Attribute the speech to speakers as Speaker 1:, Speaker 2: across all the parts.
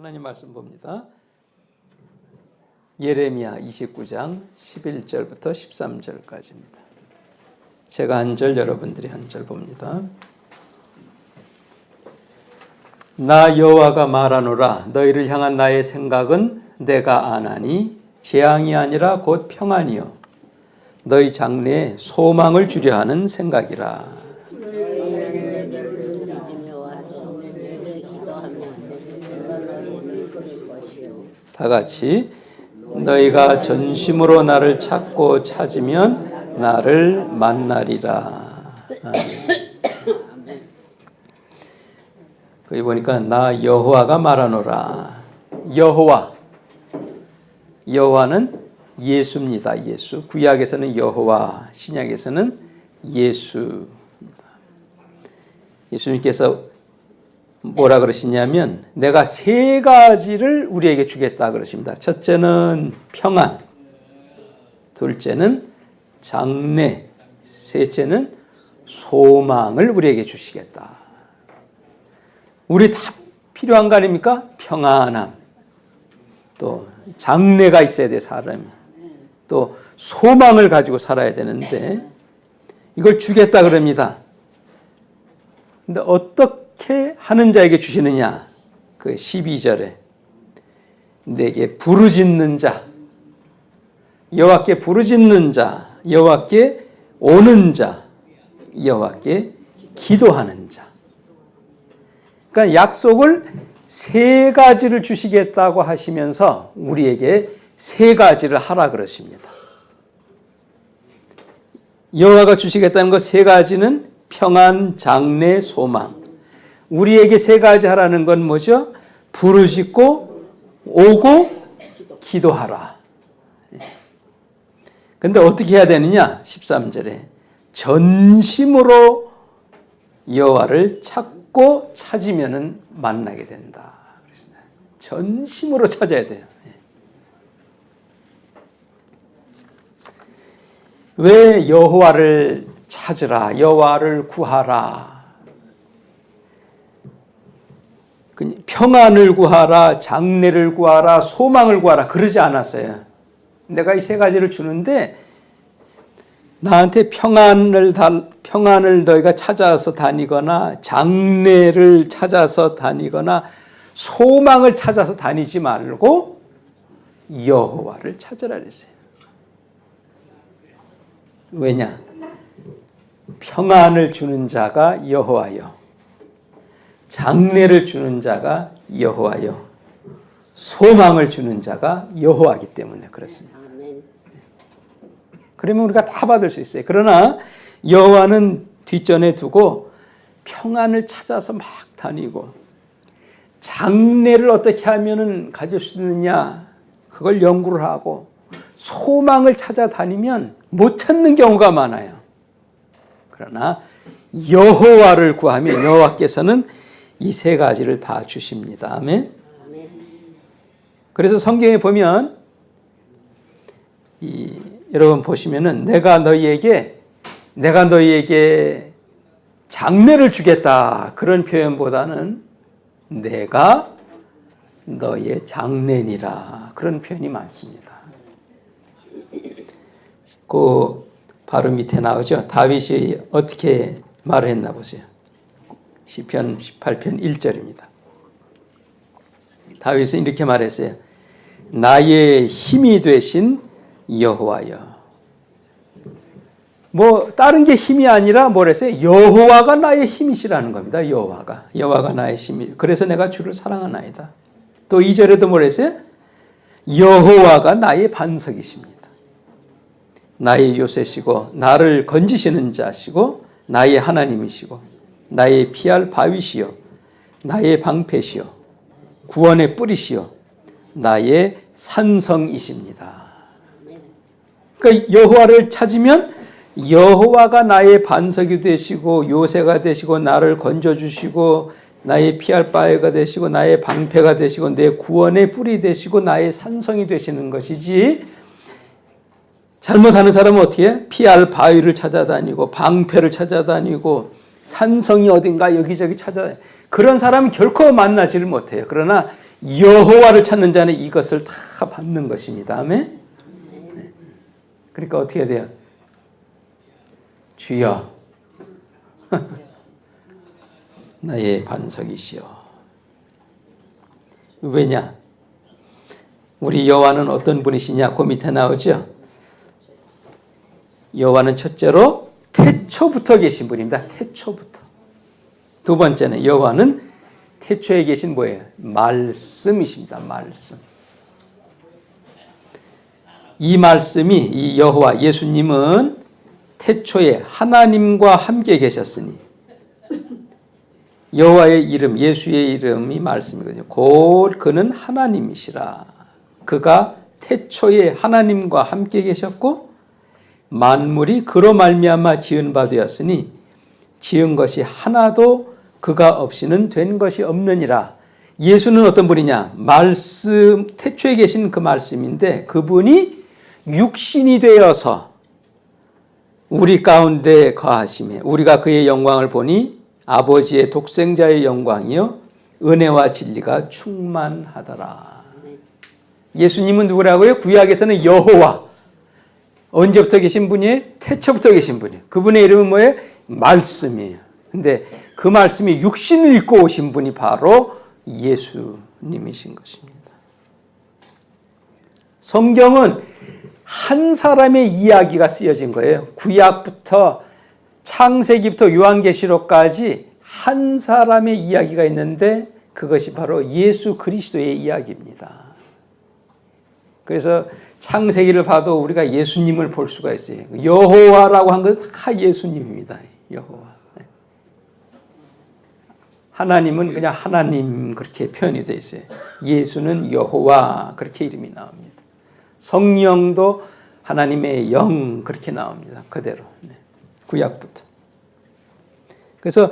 Speaker 1: 하나님 말씀 봅니다. 예레미야 29장 11절부터 13절까지입니다. 제가 한 절, 여러분들이 한 절 봅니다. 나 여호와가 말하노라. 너희를 향한 나의 생각은 내가 아나니 재앙이 아니라 곧 평안이요 너희 장래에 소망을 주려 하는 생각이라. 다 같이 너희가 전심으로 나를 찾고 찾으면 나를 만나리라. 거기 보니까 나 여호와가 말하노라. 여호와는 예수입니다. 예수. 구약에서는 여호와, 신약에서는 예수입니다. 예수님께서 뭐라 그러시냐면 내가 세 가지를 우리에게 주겠다 그러십니다. 첫째는 평안, 둘째는 장래, 셋째는 소망을 우리에게 주시겠다. 우리 다 필요한 거 아닙니까? 평안함, 또 장래가 있어야 돼 사람이, 또 소망을 가지고 살아야 되는데 이걸 주겠다 그럽니다. 근데 어떻게 하는 자에게 주시느냐? 그 12절에 내게 부르짖는 자, 여호와께 부르짖는 자, 여호와께 오는 자, 여호와께 기도하는 자. 그러니까 약속을 세 가지를 주시겠다고 하시면서 우리에게 세 가지를 하라 그러십니다. 여호와가 주시겠다는 것 세 가지는 평안, 장래, 소망. 우리에게 세 가지 하라는 건 뭐죠? 부르짖고 오고 기도하라. 근데 어떻게 해야 되느냐? 13절에 전심으로 여호와를 찾고 찾으면은 만나게 된다. 전심으로 찾아야 돼요. 왜 여호와를 찾으라, 여호와를 구하라, 평안을 구하라, 장래를 구하라, 소망을 구하라 그러지 않았어요. 내가 이 세 가지를 주는데 나한테 평안을 너희가 찾아서 다니거나 장래를 찾아서 다니거나 소망을 찾아서 다니지 말고 여호와를 찾으라 그랬어요. 왜냐? 평안을 주는 자가 여호와요, 장래를 주는 자가 여호와요, 소망을 주는 자가 여호와이기 때문에 그렇습니다. 그러면 우리가 다 받을 수 있어요. 그러나 여호와는 뒷전에 두고 평안을 찾아서 막 다니고 장래를 어떻게 하면 가질 수 있느냐 그걸 연구를 하고 소망을 찾아다니면 못 찾는 경우가 많아요. 그러나 여호와를 구하면 여호와께서는 이 세 가지를 다 주십니다. 아멘. 그래서 성경에 보면 여러분 보시면은 내가 너희에게 장래를 주겠다 그런 표현보다는 내가 너희의 장래니라 그런 표현이 많습니다. 그 바로 밑에 나오죠. 다윗이 어떻게 말을 했나 보세요. 시편 18편 1절입니다. 다윗은 이렇게 말했어요. 나의 힘이 되신 여호와여. 뭐 다른 게 힘이 아니라 뭐랬어요? 여호와가 나의 힘이시라는 겁니다. 여호와가 나의 힘이. 그래서 내가 주를 사랑하나이다. 또 2절에도 뭐랬어요? 여호와가 나의 반석이십니다. 나의 요새시고 나를 건지시는 자시고 나의 하나님이시고 나의 피할 바위시요 나의 방패시요 구원의 뿌리시요 나의 산성이십니다. 그러니까 여호와를 찾으면 여호와가 나의 반석이 되시고 요새가 되시고 나를 건져주시고 나의 피할 바위가 되시고 나의 방패가 되시고 내 구원의 뿌리 되시고 나의 산성이 되시는 것이지, 잘못하는 사람은 어떻게 해? 피할 바위를 찾아다니고 방패를 산성이 어딘가 여기저기 찾아다니고 그런 사람은 결코 만나지를 못해요. 그러나 여호와를 찾는 자는 이것을 다 받는 것입니다. 아멘. 그러니까 어떻게 돼요? 주여 나의 반석이시여. 왜냐? 우리 여호와는 어떤 분이시냐? 그 밑에 나오죠. 여호와는 첫째로 태초부터 계신 분입니다. 태초부터. 두 번째는 여호와는 태초에 계신 뭐예요? 말씀이십니다. 말씀. 이 말씀이 이 여호와 예수님은 태초에 하나님과 함께 계셨으니 여호와의 이름, 예수의 이름이 말씀이거든요. 곧 그는 하나님이시라. 그가 태초에 하나님과 함께 계셨고 만물이 그로 말미암아 지은 바 되었으니 지은 것이 하나도 그가 없이는 된 것이 없느니라. 예수는 어떤 분이냐? 말씀, 태초에 계신 그 말씀인데 그분이 육신이 되어서 우리 가운데 거하심에 우리가 그의 영광을 보니 아버지의 독생자의 영광이요 은혜와 진리가 충만하더라. 예수님은 누구라고요? 구약에서는 여호와. 언제부터 계신 분이에요? 태초부터 계신 분이에요. 그분의 이름은 뭐예요? 말씀이에요. 근데 그 말씀이 육신을 입고 오신 분이 바로 예수님이신 것입니다. 성경은 한 사람의 이야기가 쓰여진 거예요. 구약부터 창세기부터 요한계시록까지 한 사람의 이야기가 있는데 그것이 바로 예수 그리스도의 이야기입니다. 그래서 창세기를 봐도 우리가 예수님을 볼 수가 있어요. 여호와라고 한 것은 다 예수님입니다. 여호와. 하나님은 그냥 하나님 그렇게 표현이 되어 있어요. 예수는 여호와 그렇게 이름이 나옵니다. 성령도 하나님의 영 그렇게 나옵니다. 그대로. 구약부터. 그래서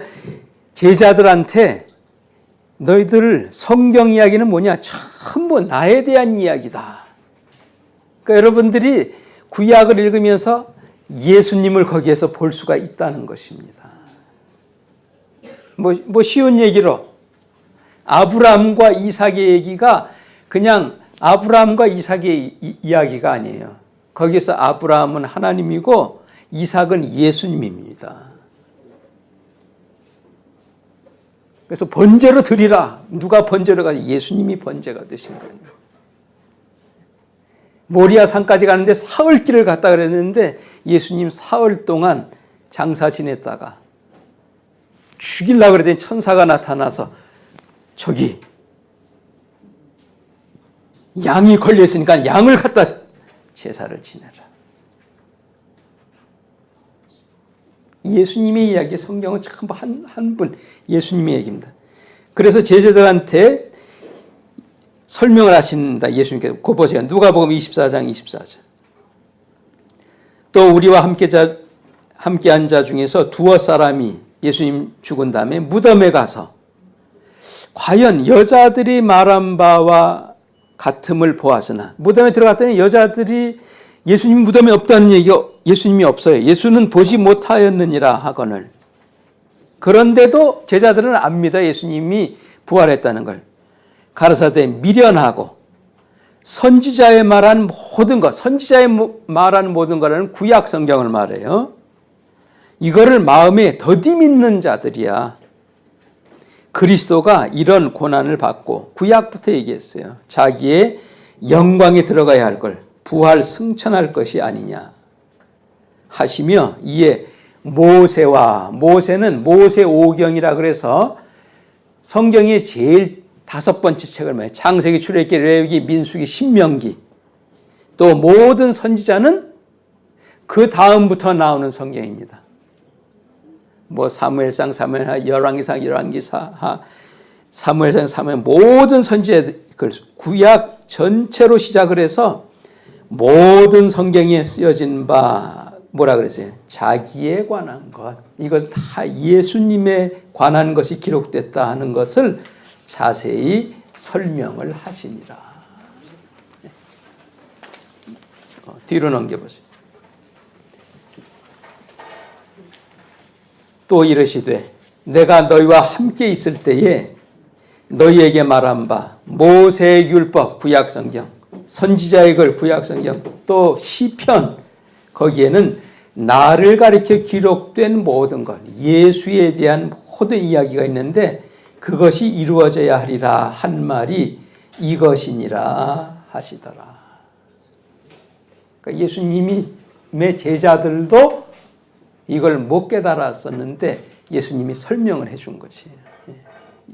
Speaker 1: 제자들한테 너희들 성경 이야기는 뭐냐? 전부 나에 대한 이야기다. 그러니까 여러분들이 구약을 읽으면서 예수님을 거기에서 볼 수가 있다는 것입니다. 뭐 쉬운 얘기로 아브라함과 이삭의 얘기가 그냥 아브라함과 이삭의 이야기가 아니에요. 거기서 아브라함은 하나님이고 이삭은 예수님입니다. 그래서 번제로 드리라. 누가 번제로 가지? 예수님이 번제가 되신 거예요. 모리아 산까지 가는데 사흘길을 갔다 그랬는데 예수님 사흘 동안 장사 지냈다가 죽이려고 그랬더니 천사가 나타나서 저기 양이 걸려있으니까 양을 갖다 제사를 지내라. 예수님의 이야기, 성경은 전부 한 분, 예수님의 얘기입니다. 그래서 제자들한테 설명을 하신다, 예수님께서. 그거 보세요. 누가복음 24장 24절. 또 우리와 함께한 자 중에서 두어 사람이 예수님 죽은 다음에 무덤에 가서 과연 여자들이 말한 바와 같음을 보았으나, 무덤에 들어갔더니 여자들이 예수님 무덤에 없다는 얘기가 예수님이 없어요. 예수는 보지 못하였느니라 하거늘. 그런데도 제자들은 압니다. 예수님이 부활했다는 걸. 가라사대 미련하고 선지자의 말한 모든 것, 선지자의 말한 모든 것은 구약 성경을 말해요. 이거를 마음에 더디 믿는 자들이야. 그리스도가 이런 고난을 받고 구약부터 얘기했어요. 자기의 영광에 들어가야 할 걸 부활 승천할 것이 아니냐 하시며, 이에 모세는 모세오경이라 그래서 성경의 제일 5번째 책을 말해요. 창세기, 출애굽기, 레위기, 민수기, 신명기. 또 모든 선지자는 그 다음부터 나오는 성경입니다. 뭐 사무엘상, 사무엘하, 열왕기상, 열왕기사, 사무엘상, 사무엘, 모든 선지자들 구약 전체로 시작을 해서 모든 성경에 쓰여진 바 뭐라 그랬어요? 자기에 관한 것. 이것 다 예수님에 관한 것이 기록됐다 하는 것을 자세히 설명을 하시니라. 뒤로 넘겨보세요. 또 이르시되 내가 너희와 함께 있을 때에 너희에게 말한 바 모세의 율법 구약성경, 선지자의 글 구약성경, 또 시편, 거기에는 나를 가리켜 기록된 모든 것, 예수에 대한 모든 이야기가 있는데 그것이 이루어져야 하리라 한 말이 이것이니라 하시더라. 그러니까 예수님의 제자들도 이걸 못 깨달았었는데 예수님이 설명을 해준 거지.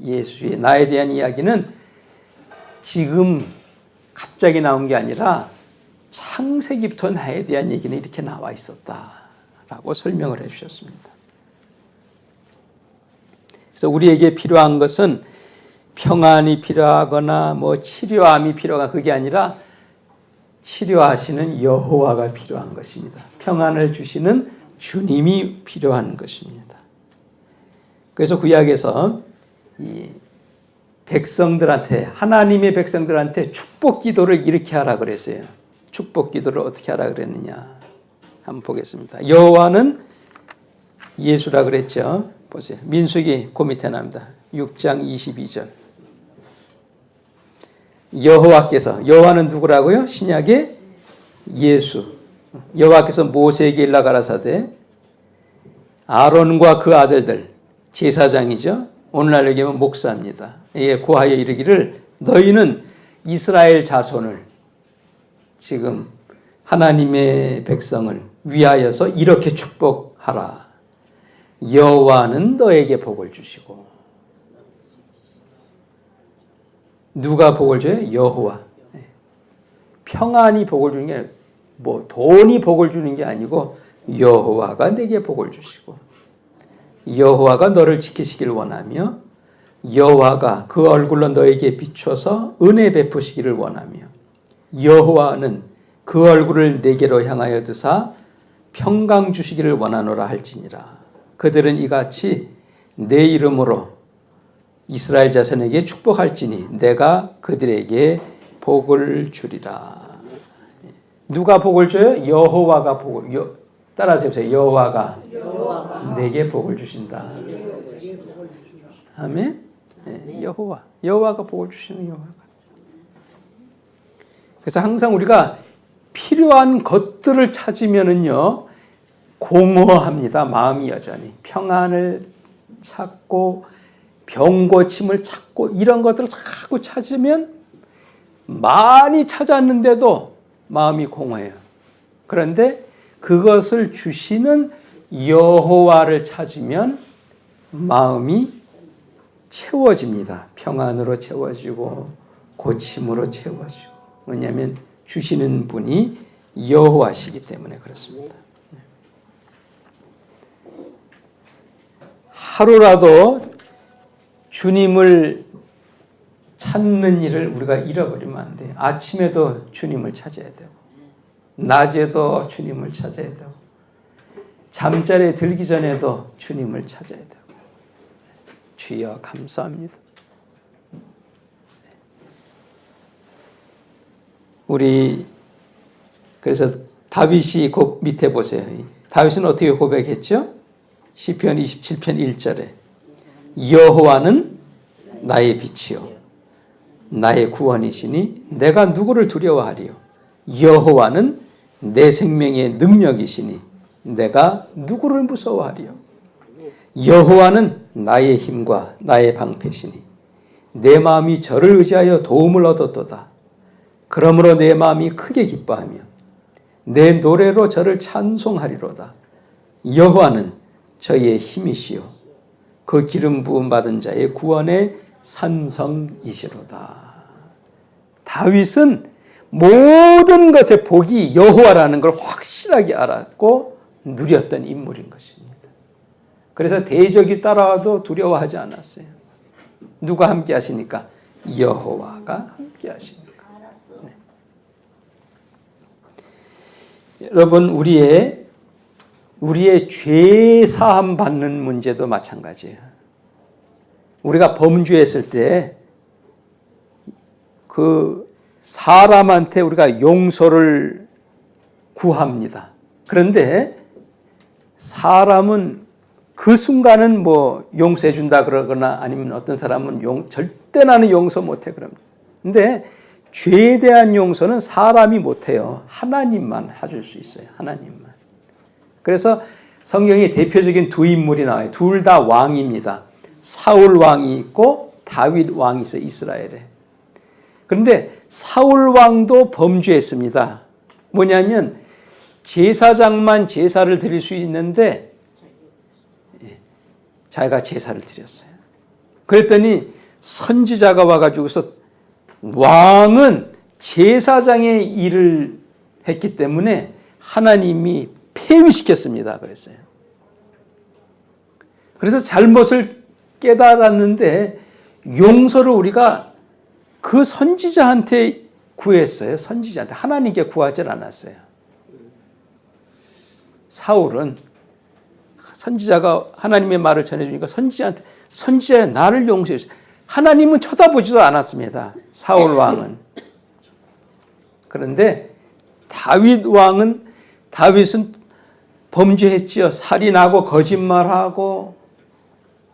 Speaker 1: 예수의 나에 대한 이야기는 지금 갑자기 나온 게 아니라 창세기부터 나에 대한 얘기는 이렇게 나와 있었다라고 설명을 해 주셨습니다. 그래서 우리에게 필요한 것은 평안이 필요하거나 뭐 치료함이 필요하거나 그게 아니라 치료하시는 여호와가 필요한 것입니다. 평안을 주시는 주님이 필요한 것입니다. 그래서 구약에서 이 백성들한테, 하나님의 백성들한테 축복 기도를 이렇게 하라 그랬어요. 축복 기도를 어떻게 하라 그랬느냐 한번 보겠습니다. 여호와는 예수라 그랬죠. 보세요. 민수기 그 밑에 나옵니다. 6장 22절. 여호와께서, 여호와는 누구라고요? 신약의 예수. 여호와께서 모세에게 일러 가라사대 아론과 그 아들들, 제사장이죠. 오늘날 얘기하면 목사입니다. 예, 고하여 이르기를 너희는 이스라엘 자손을, 지금 하나님의 백성을 위하여서 이렇게 축복하라. 여호와는 너에게 복을 주시고. 누가 복을 줘요? 여호와. 평안이 복을 주는 게 아니라 뭐 돈이 복을 주는 게 아니고 여호와가 내게 복을 주시고, 여호와가 너를 지키시길 원하며, 여호와가 그 얼굴로 너에게 비춰서 은혜 베푸시기를 원하며, 여호와는 그 얼굴을 내게로 향하여 드사 평강 주시기를 원하노라 할지니라. 그들은 이같이 내 이름으로 이스라엘 자손에게 축복할지니 내가 그들에게 복을 주리라. 누가 복을 줘요? 여호와가 복을. 따라서 해보세요. 여호와가 내게 복을 주신다. 아멘. 네, 여호와가 복을 주시는 여호와가. 그래서 항상 우리가 필요한 것들을 찾으면은요 공허합니다. 마음이 여전히 평안을 찾고 병 고침을 찾고 이런 것들을 자꾸 찾으면 많이 찾았는데도 마음이 공허해요. 그런데 그것을 주시는 여호와를 찾으면 마음이 채워집니다. 평안으로 채워지고 고침으로 채워지고. 왜냐하면 주시는 분이 여호와시기 때문에 그렇습니다. 하루라도 주님을 찾는 일을 우리가 잃어버리면 안 돼요. 아침에도 주님을 찾아야 되고, 낮에도 주님을 찾아야 되고, 잠자리에 들기 전에도 주님을 찾아야 되고. 주여 감사합니다. 우리 그래서 다윗이 그 밑에 보세요. 다윗은 어떻게 고백했죠? 시편 27편 1절에 여호와는 나의 빛이요 나의 구원이시니 내가 누구를 두려워하리요. 여호와는 내 생명의 능력이시니 내가 누구를 무서워하리요. 여호와는 나의 힘과 나의 방패시니 내 마음이 저를 의지하여 도움을 얻었도다. 그러므로 내 마음이 크게 기뻐하며 내 노래로 저를 찬송하리로다. 여호와는 저의 힘이시요 그 기름 부음 받은 자의 구원의 산성이시로다. 다윗은 모든 것의 복이 여호와라는 걸 확실하게 알았고 누렸던 인물인 것입니다. 그래서 대적이 따라와도 두려워하지 않았어요. 누가 함께 하시니까? 여호와가 함께 하시니까. 네. 여러분, 우리의 죄 사함 받는 문제도 마찬가지예요. 우리가 범죄했을 때 그 사람한테 우리가 용서를 구합니다. 그런데 사람은 그 순간은 뭐 용서해 준다 그러거나 아니면 어떤 사람은 절대 나는 용서 못해 그럽니다. 근데 죄에 대한 용서는 사람이 못해요. 하나님만 해줄 수 있어요. 하나님만. 그래서 성경에 대표적인 두 인물이 나와요. 둘 다 왕입니다. 사울 왕이 있고 다윗 왕이 있어요. 이스라엘에. 그런데 사울 왕도 범죄했습니다. 뭐냐면 제사장만 제사를 드릴 수 있는데 자기가 제사를 드렸어요. 그랬더니 선지자가 와가지고서 왕은 제사장의 일을 했기 때문에 하나님이 폐위시켰습니다. 그랬어요. 그래서 잘못을 깨달았는데 용서를 우리가 그 선지자한테 구했어요. 선지자한테. 하나님께 구하지 않았어요. 사울은 선지자가 하나님의 말을 전해주니까 선지자한테 선지자야 나를 용서해 주세요. 하나님은 쳐다보지도 않았습니다. 사울 왕은. 그런데 다윗은 범죄했지요. 살인하고 거짓말하고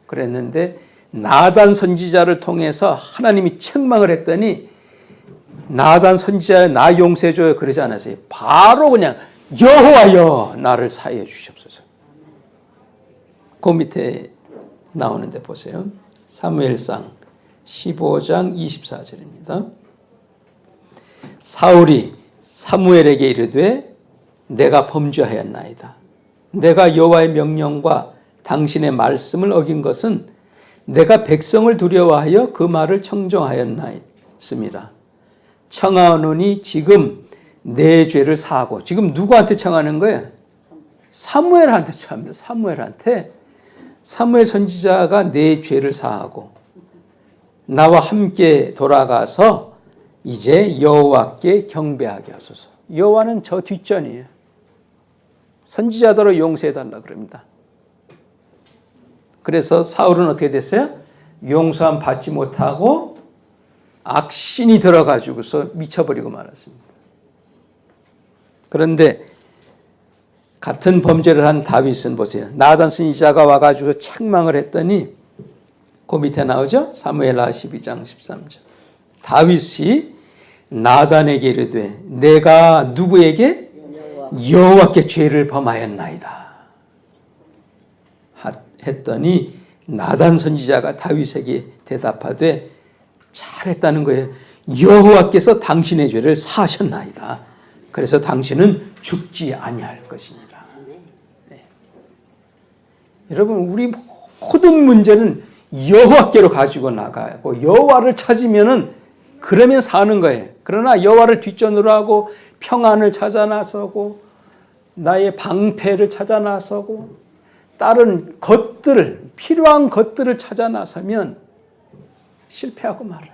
Speaker 1: 그랬는데 나단 선지자를 통해서 하나님이 책망을 했더니 나단 선지자야 나 용서해줘요 그러지 않았어요. 바로 그냥 여호와여 나를 사하여 주시옵소서. 그 밑에 나오는데 보세요. 사무엘상 15장 24절입니다. 사울이 사무엘에게 이르되 내가 범죄하였나이다. 내가 여호와의 명령과 당신의 말씀을 어긴 것은 내가 백성을 두려워하여 그 말을 청정하였나이습니다. 청하노니 지금 내 죄를 사하고 지금 누구한테 청하는 거예요? 사무엘한테 청합니다. 사무엘한테 사무엘 선지자가 내 죄를 사하고 나와 함께 돌아가서 이제 여호와께 경배하게 하소서. 여호와는 저 뒷전이에요. 선지자더러 용서해달라 그럽니다. 그래서 사울은 어떻게 됐어요? 용서함 받지 못하고 악신이 들어가지고서 미쳐버리고 말았습니다. 그런데 같은 범죄를 한 다윗은 보세요. 나단 선지자가 와가지고 책망을 했더니 그 밑에 나오죠? 사무엘하 12장 13절. 다윗이 나단에게 이르되 내가 누구에게? 여호와께 죄를 범하였나이다. 했더니 나단 선지자가 다윗에게 대답하되 잘했다는 거예요. 여호와께서 당신의 죄를 사하셨나이다. 그래서 당신은 죽지 아니할 것이니라. 네. 여러분 우리 모든 문제는 여호와께로 가지고 나가고 여호와를 찾으면은 그러면 사는 거예요. 그러나 여호와를 뒷전으로 하고 평안을 찾아 나서고 나의 방패를 찾아 나서고 다른 것들을 필요한 것들을 찾아 나서면 실패하고 말아요.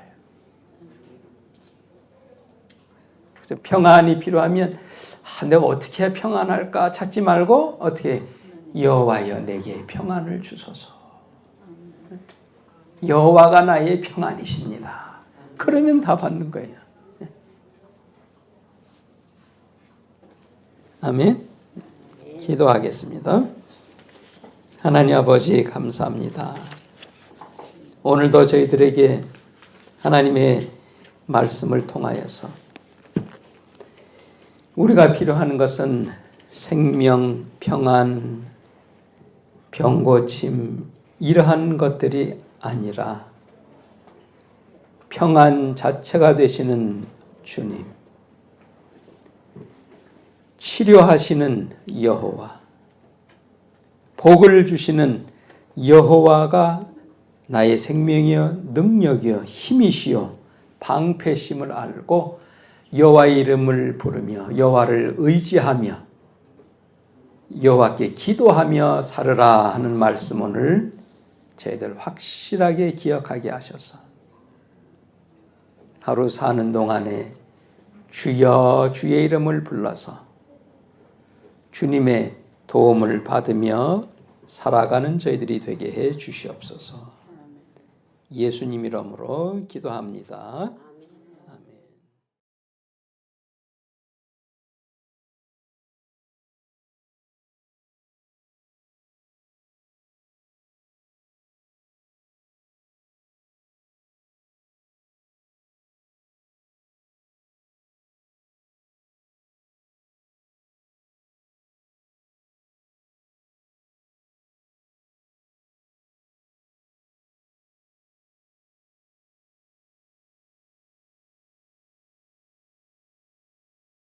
Speaker 1: 그래서 평안이 필요하면 내가 어떻게 해야 평안할까 찾지 말고 어떻게 여호와여 내게 평안을 주소서. 여호와가 나의 평안이십니다. 그러면 다 받는 거예요. 아멘. 기도하겠습니다. 하나님 아버지 감사합니다. 오늘도 저희들에게 하나님의 말씀을 통하여서 우리가 필요한 것은 생명, 평안, 병고침 이러한 것들이 아니라 평안 자체가 되시는 주님, 치료하시는 여호와, 복을 주시는 여호와가 나의 생명이여 능력이여 힘이시여 방패심을 알고 여호와의 이름을 부르며 여호와를 의지하며 여호와께 기도하며 살으라 하는 말씀 오늘 저희들 확실하게 기억하게 하셔서 하루 사는 동안에 주여 주의 이름을 불러서 주님의 도움을 받으며 살아가는 저희들이 되게 해 주시옵소서. 예수님 이름으로 기도합니다.